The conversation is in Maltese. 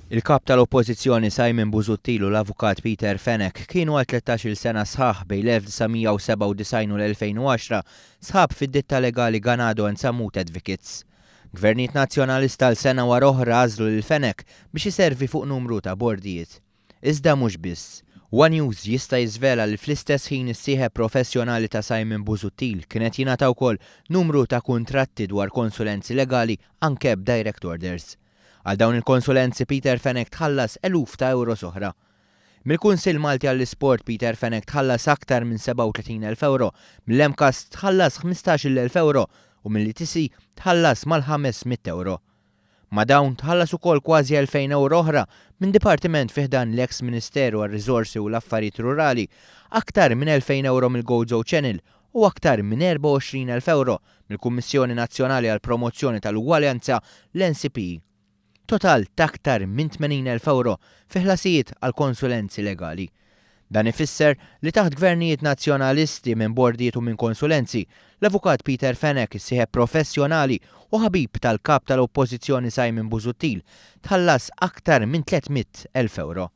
Il-kap tal-Oppożizzjoni Simon Busuttil u l-avukat Peter Fenech kienu għal 13-il sena sħaħ bejn l-1997 u l-2010 sħab fid-ditta legali Ganado and Samut Advocates. Gvernijiet nazzjonalista l-sena wara oħra għażlu lil Fenech biex iservi fuq numru ta' bordijiet. Iżda mhux biss. One News jista' jiżvela li fl-istess ħin is-sieħeb professjonali ta' Simon Busuttil kienet jingħata wkoll numru ta' kuntratti dwar konsulenzi legali anke b'direct orders. Għal dawn il-konsulenzi Peter Fenech tħallas eluf ta' euros oħra. Mill-Kunsill Malti għall-Isport Peter Fenech tħallas aktar minn 37,000 euro, mill-MKAS tħallas 15,000 euro u mill-ITC tħallas mal-500 euro. Ma dawn tħallas ukoll kważi 2,000 euro oħra minn dipartiment fiħdan l-ex Ministeru għar-Riżorsi u l-Affarijiet Rurali, aktar minn 2,000 euro mill-Gozo Channel u aktar minn 24,000 euro mill-Kummissjoni Nazzjonali għall-Promozzjoni tal-Ugwaljanza l-NCP. Total ta' aktar minn 80,000 euro fi ħlasijiet għal konsulenzi legali. Dan ifisser li taħt gvernijiet nazzjonalisti minn bordijiet u minn konsulenzi, l-avukat Peter Fenech is-sieħeb professjonali u ħabib tal-kap tal-Oppożizzjoni Simon Busuttil tħallas aktar minn 300,000 euro.